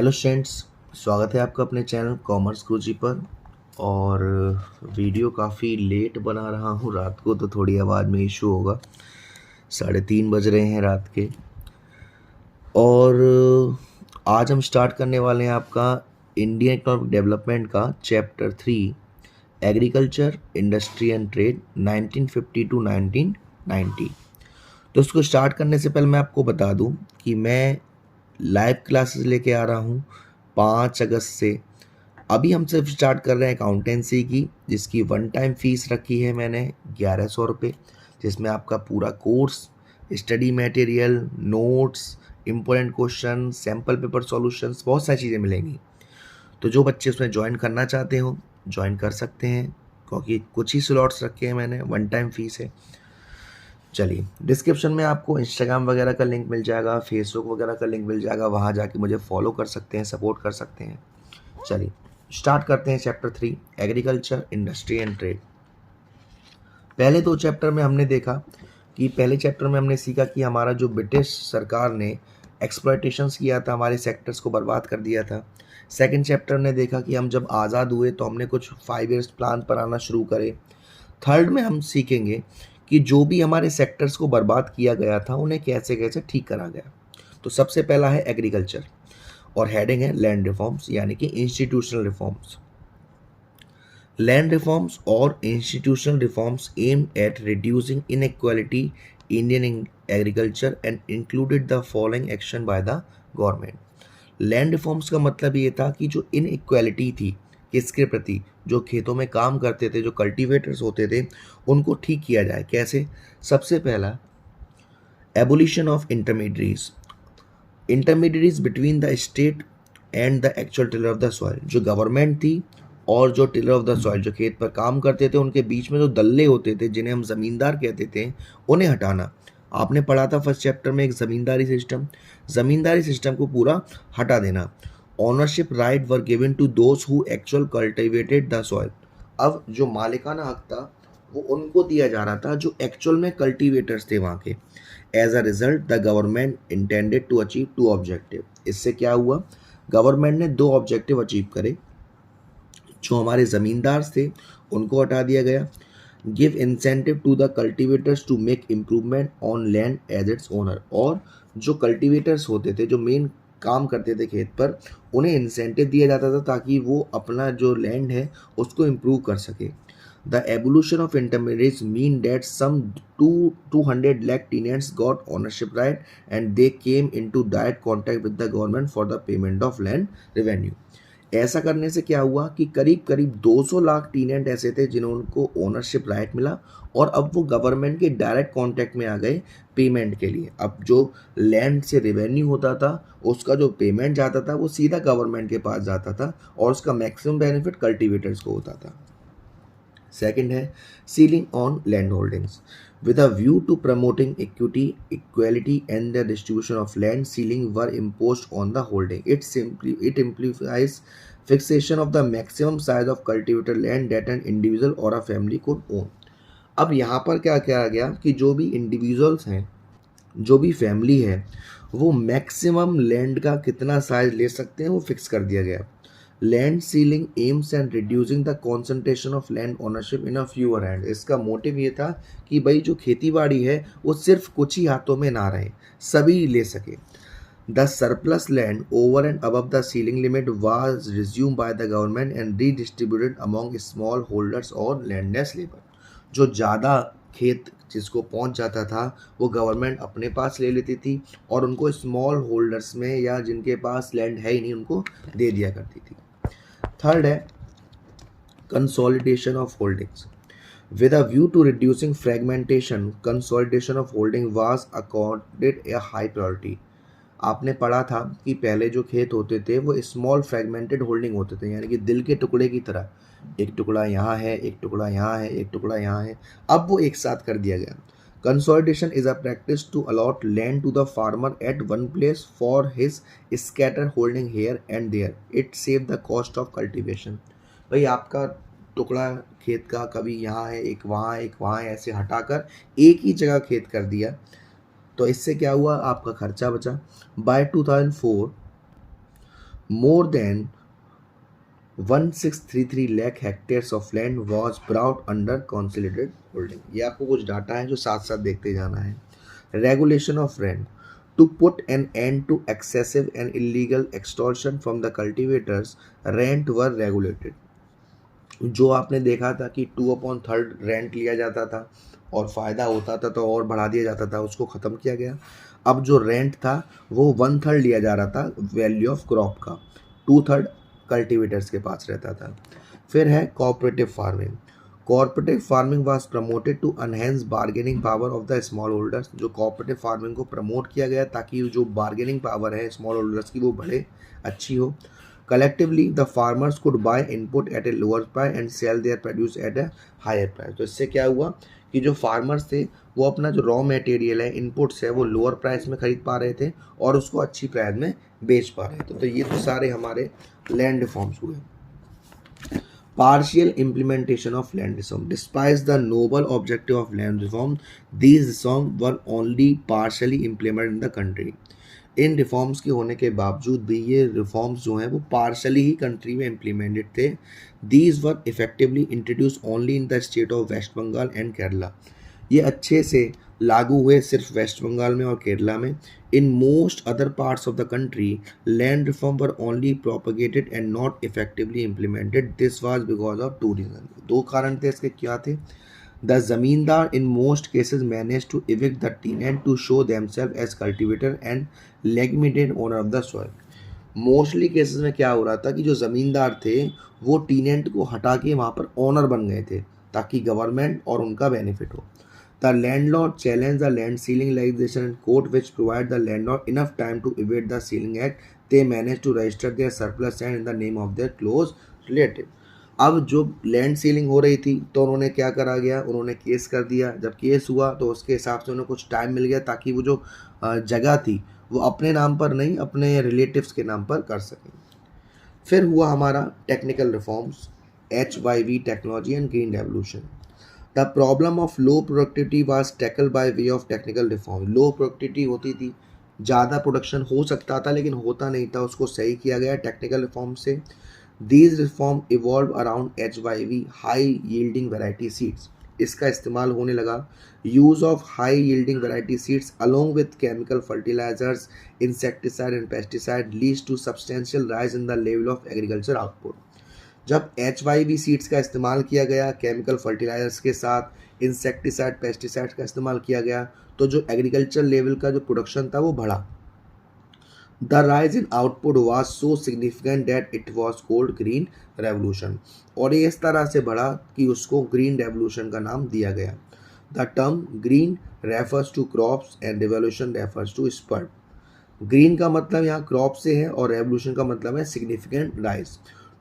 Hello students, स्वागत है आपका अपने चैनल कॉमर्स गुरुजी पर। और वीडियो काफ़ी लेट बना रहा हूँ रात को, तो थोड़ी आवाज़ में इशू होगा। 3:30 बज रहे हैं रात के। और आज हम स्टार्ट करने वाले हैं आपका इंडियन इकोनॉमिक डेवलपमेंट का chapter 3 agriculture industry and trade 1950 to 1990। तो इसको स्टार्ट करने से पहले मैं आपको बता दूं कि मैं लाइव क्लासेस लेके आ रहा हूँ 5 अगस्त से। अभी हम सिर्फ स्टार्ट कर रहे हैं अकाउंटेंसी की, जिसकी वन टाइम फीस रखी है मैंने 1100 रुपये, जिसमें आपका पूरा course, study material, notes, important question, sample paper solutions, बहुत सारी चीज़ें मिलेंगी। तो जो बच्चे उसमें ज्वाइन करना चाहते हो ज्वाइन कर सकते हैं, क्योंकि कुछ ही स्लॉट्स रखे हैं मैंने, वन टाइम फीस है। चलिए, डिस्क्रिप्शन में आपको इंस्टाग्राम वगैरह का लिंक मिल जाएगा, फेसबुक वगैरह का लिंक मिल जाएगा, वहाँ जाके मुझे फॉलो कर सकते हैं, सपोर्ट कर सकते हैं। चलिए स्टार्ट करते हैं chapter 3 agriculture industry and trade. पहले 2 चैप्टर में हमने देखा कि पहले चैप्टर में हमने सीखा कि हमारा जो ब्रिटिश सरकार ने एक्सप्लॉयटेशंस किया था, हमारे सेक्टर्स को बर्बाद कर दिया था। सेकंड चैप्टर ने देखा कि हम जब आज़ाद हुए तो हमने कुछ 5 ईयर्स प्लान बनाना शुरू करे। थर्ड में हम सीखेंगे कि जो भी हमारे सेक्टर्स को बर्बाद किया गया था उन्हें कैसे कैसे ठीक करा गया। तो सबसे पहला है एग्रीकल्चर, और हेडिंग है लैंड रिफॉर्म्स, यानी कि इंस्टीट्यूशनल रिफॉर्म्स। लैंड रिफॉर्म्स और institutional reforms aim at reducing inequality Indian agriculture and included the following action by the government. Land reforms का मतलब ये था कि जो इनइक्वालिटी थी किसके प्रति, जो खेतों में काम करते थे, जो कल्टीवेटर्स होते थे, उनको ठीक किया जाए। कैसे? सबसे पहला, abolition of intermediaries between the state and the actual tiller of the soil. जो गवर्नमेंट थी और जो टिलर ऑफ द सॉइल, जो खेत पर काम करते थे, उनके बीच में जो दल्ले होते थे, जिन्हें हम जमींदार कहते थे, उन्हें हटाना। आपने पढ़ा था फर्स्ट चैप्टर में एक जमींदारी सिस्टम को पूरा हटा देना। Ownership right were given to those who actual cultivated the soil. अब जो मालिकाना हक था वो उनको दिया जा रहा था जो एक्चुअल में कल्टीवेटर्स थे वहाँ के। As a result the government intended to achieve 2 objective. इससे क्या हुआ? गवर्नमेंट ने 2 ऑब्जेक्टिव अचीव करे। जो हमारे ज़मींदार थे उनको हटा दिया गया। Give incentive to the cultivators to make improvement on land as its owner. और जो कल्टीवेटर्स होते थे, जो मेन काम करते थे खेत पर, उन्हें इंसेंटिव दिया जाता था ताकि वो अपना जो लैंड है उसको इम्प्रूव कर सके। The evolution of intermediates mean that some 200 lakh tenants got ownership right and they came into direct contact with the government for the payment of land revenue। ऐसा करने से क्या हुआ कि करीब करीब 200 लाख टीनेंट ऐसे थे जिनको ओनरशिप राइट मिला, और अब वो गवर्नमेंट के डायरेक्ट कांटेक्ट में आ गए पेमेंट के लिए। अब जो लैंड से रेवेन्यू होता था, उसका जो पेमेंट जाता था वो सीधा गवर्नमेंट के पास जाता था, और उसका मैक्सिमम बेनिफिट कल्टीवेटर्स को होता था। सेकंड है ceiling on land holdings. With a view to promoting equality and the distribution of land, ceiling were imposed on the holding. It implies fixation of the maximum size of cultivated land that an individual or a family could own. अब यहाँ पर क्या किया गया कि जो भी individuals हैं, जो भी फैमिली है, वो मैक्सिमम लैंड का कितना साइज ले सकते हैं वो फिक्स कर दिया गया। Land ceiling AIIMS and reducing the concentration of land ownership in a fewer hand. इसका मोटिव ये था कि भाई जो खेती बाड़ी है वो सिर्फ कुछ ही हाथों में ना रहे, सभी ले सके। The surplus land over and above the ceiling limit was resume bye the government and redistributed among small holders और लैंडलेस लेबर। जो ज़्यादा खेत जिसको पहुंच जाता था वो गवर्नमेंट अपने पास ले लेती थी, और उनको स्मॉल होल्डर्स में या जिनके पास लैंड है ही नहीं उनको दे दिया करती थी। थर्ड है consolidation of holdings. With a view to reducing fragmentation, consolidation of holding was accorded a high priority। आपने पढ़ा था कि पहले जो खेत होते थे वो स्मॉल फ्रैगमेंटेड होल्डिंग होते थे, यानी कि दिल के टुकड़े की तरह, एक टुकड़ा यहाँ है, एक टुकड़ा यहाँ है, एक टुकड़ा यहाँ है। अब वो एक साथ कर दिया गया। Consolidation is a practice to allot land to the farmer at one place for his scatter holding here and there. It save the cost of cultivation. भाई आपका टुकड़ा खेत का कभी यहाँ है, एक वहाँ है, एक वहाँ है, ऐसे हटाकर एक ही जगह खेत कर दिया, तो इससे क्या हुआ? आपका खर्चा बचा। By 2004 more than 1633 lakh hectares of land was brought under consolidated holding। ये आपको कुछ डाटा है जो साथ साथ देखते जाना है। Regulation of rent to put an end to excessive and illegal extortion from the cultivators, rent were regulated। जो आपने देखा था कि 2/3 रेंट लिया जाता था और फ़ायदा होता था तो और बढ़ा दिया जाता था, उसको ख़त्म किया गया। अब जो रेंट था वो 1/3 लिया जा रहा था वैल्यू ऑफ क्रॉप का, 2/3 कल्टीवेटर्स के पास रहता था। फिर है cooperative farming. Cooperative farming was promoted to enhance bargaining power of the small holders. जो कोऑपरेटिव फार्मिंग को प्रमोट किया गया ताकि जो बार्गेनिंग पावर है स्मॉल होल्डर्स की वो बढ़े, अच्छी हो। Collectively, the farmers could buy input at a lower price and sell their produce at a higher price। तो इससे क्या हुआ कि जो फार्मर्स थे वो अपना जो रॉ मटेरियल है, इनपुट्स है, वो लोअर प्राइस में खरीद पा रहे थे और उसको अच्छी प्राइस में बेच पा रहे थे। तो ये तो सारे हमारे लैंड रिफॉर्म्स हुए। Partial implementation of land reform. Despite the noble objective of land reform, these reforms were only partially implemented in the country। In reforms के होने के बावजूद भी ये रिफॉर्म्स जो हैं वो पार्शली ही कंट्री में इम्प्लीमेंटेड थे। These were effectively introduce only in the state of West Bengal and Kerala. ये अच्छे से लागू हुए सिर्फ वेस्ट बंगाल में और केरला में। In most other parts of the country land reform were only propagated and not effectively implemented. This was because of two reason. दो कारण थे इसके, क्या थे? The zamindar in most cases managed to evict the tenant to show themselves as cultivator and legitimate owner of the soil। Mostly cases में क्या हो रहा था कि जो ज़मींदार थे वो टीनेंट को हटा के वहाँ पर ओनर बन गए थे ताकि गवर्नमेंट और उनका बेनिफिट हो। The landlord challenge the land ceiling legislation in court which provide the landlord enough time to evade the ceiling act. They manage to register their surplus land in the name of their close relative. अब जो land ceiling हो रही थी तो उन्होंने क्या करा गया, उन्होंने केस कर दिया। जब केस हुआ तो उसके हिसाब से उन्हें कुछ टाइम मिल गया ताकि वो जो जगह थी वो अपने नाम पर नहीं अपने रिलेटिव्स के नाम पर कर सकें। फिर हुआ हमारा technical reforms, HYV technology and green revolution. The problem of low productivity was tackle by way of technical reform. Low productivity होती थी, ज़्यादा प्रोडक्शन हो सकता था लेकिन होता नहीं था, उसको सही किया गया टेक्निकल रिफॉर्म से। These reform evolved around HYV high yielding variety seeds। इसका इस्तेमाल होने लगा। Use of high yielding variety seeds along with chemical fertilizers, insecticide and pesticide leads to substantial rise in the level of agriculture output। जब HYV seeds का इस्तेमाल किया गया, chemical fertilisers के साथ इंसेक्टिसाइड पेस्टिसाइड्स का इस्तेमाल किया गया, तो जो एग्रीकल्चर लेवल का जो प्रोडक्शन था वो बढ़ा। The rise in output was so significant that it was called Green Revolution। और ये इस तरह से बढ़ा कि उसको ग्रीन रेवोल्यूशन का नाम दिया गया। The term green refers to crops and revolution refers to spurt। Green का मतलब यहाँ क्रॉप से है और रेवोल्यूशन का मतलब है significant rise.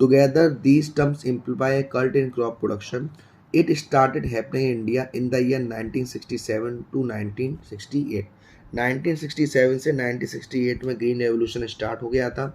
Together these terms imply a cult in crop production. It started happening in India in the year 1967 to 1968। 1967 से 1968 में ग्रीन रेवोल्यूशन स्टार्ट हो गया था।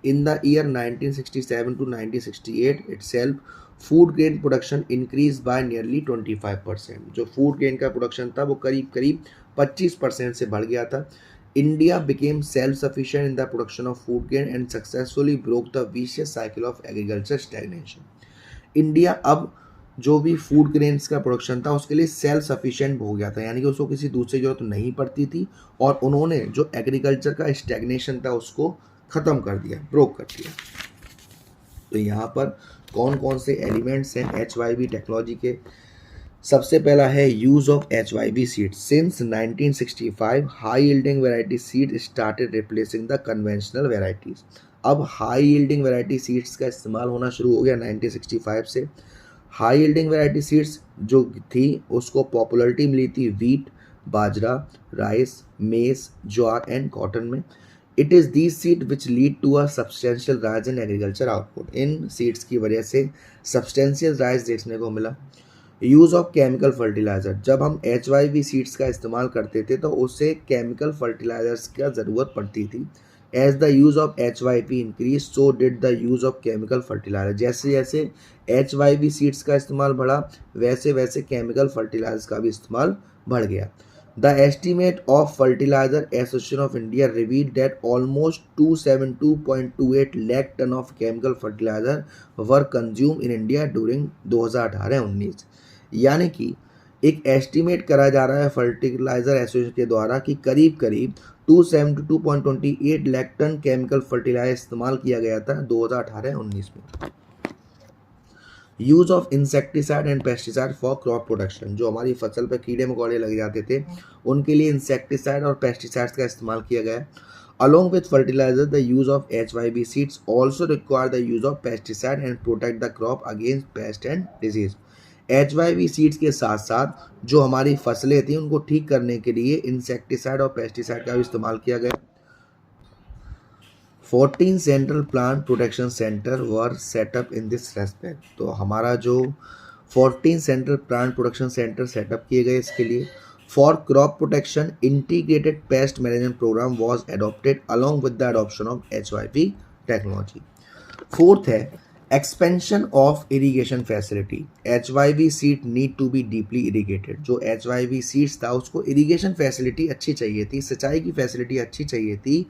In the year 1967 to 1968 itself food grain production increase by nearly 25%। जो food grain का production था वो करीब करीब 25% से बढ़ गया था। India became self sufficient in the production of food grain and successfully broke the vicious cycle of agriculture stagnation. India अब जो भी फूड ग्रेन्स का प्रोडक्शन था उसके लिए सेल्फ सफिशिएंट हो गया था, यानी कि उसको किसी दूसरी जरूरत नहीं पड़ती थी और उन्होंने जो एग्रीकल्चर का स्टैग्नेशन था उसको ख़त्म कर दिया, ब्रोक कर दिया। तो यहाँ पर कौन कौन से एलिमेंट्स हैं HYV टेक्नोलॉजी के? सबसे पहला है use of HYV seeds. Since 1965 high yielding variety seed started replacing the conventional varieties. अब हाई यील्डिंग वैरायटी सीड्स का इस्तेमाल होना शुरू हो गया 1965 से। हाई यील्डिंग वैरायटी सीड्स जो थी उसको पॉपुलरिटी मिली थी wheat, bajra, rice, maize, jowar and cotton में। It is these seed which lead to a substantial rise in agriculture output. इन सीड्स की वजह से सब्सटेंशियल राइज देखने को मिला। Use of chemical fertiliser. जब हम HYV सीड्स का इस्तेमाल करते थे तो उससे केमिकल फर्टिलाइजर्स की ज़रूरत पड़ती थी। As the use of HYV increased, so did the use of chemical fertilizer। जैसे जैसे HYV सीड्स का इस्तेमाल बढ़ा वैसे वैसे केमिकल फर्टिलाइजर्स का भी इस्तेमाल बढ़ गया। The estimate of Fertilizer Association of India revealed that almost 272.28 lakh ton of chemical fertilizer were consumed in India during 2018-19। यानी कि एक एस्टिमेट करा जा रहा है फर्टिलाइजर एसोसिएशन के द्वारा कि करीब करीब 272.28 लाख टन केमिकल फर्टिलाइजर इस्तेमाल किया गया था 2018-19 में। Use of insecticide and pesticide for crop production, जो हमारी फसल पर कीड़े मकोड़े लग जाते थे उनके लिए इंसेक्टिसाइड और पेस्टिसाइड्स का इस्तेमाल किया गया। Along with fertilizer, the use of HYB seeds also require the use of pesticide and protect the crop against pest and disease। HYB seeds के साथ साथ जो हमारी फसलें थी उनको ठीक करने के लिए इंसेक्टिसाइड और पेस्टिसाइड का भी इस्तेमाल किया गया। 14 central plant protection centre were setup in this respect. तो हमारा जो 14 central plant protection centre setup किए गए इसके लिए। For crop protection integrated pest management program was adopted along with the adoption of HYB technology. Fourth है expansion of irrigation facility. HYB seed need to be deeply irrigated. जो HYB seeds था उसको irrigation facility अच्छी चाहिए थी, सिंचाई की facility अच्छी चाहिए थी।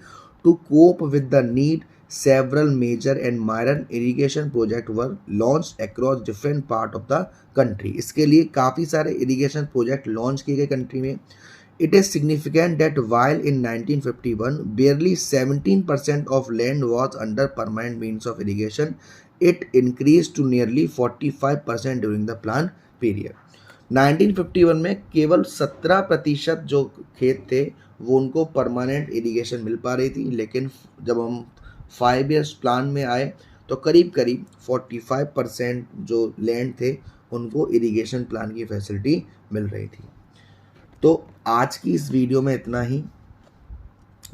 To cope with the need, several major and minor irrigation projects were launched across different part of the country। इसके लिए काफ़ी सारे irrigation project launch किए गए country में। It is significant that while in 1951 barely 17% of land was under permanent means of irrigation, it increased to nearly 45% during the plan period। 1951 में केवल 17% जो खेत थे वो उनको परमानेंट इरिगेशन मिल पा रही थी, लेकिन जब हम 5 ईयर्स प्लान में आए तो करीब करीब 45% जो लैंड थे उनको इरिगेशन प्लान की फैसिलिटी मिल रही थी। तो आज की इस वीडियो में इतना ही।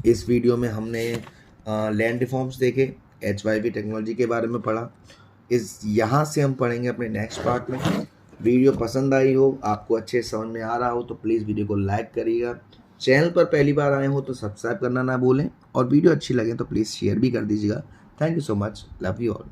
इस वीडियो में हमने लैंड रिफॉर्म्स देखे, HYB टेक्नोलॉजी के बारे में पढ़ा। यहाँ से हम पढ़ेंगे अपने नेक्स्ट पार्ट में। वीडियो पसंद आई हो, आपको अच्छे समझ में आ रहा हो तो प्लीज़ वीडियो को लाइक करिएगा। चैनल पर पहली बार आए हो तो सब्सक्राइब करना ना भूलें, और वीडियो अच्छी लगे तो प्लीज़ शेयर भी कर दीजिएगा। Thank you so much, love you all.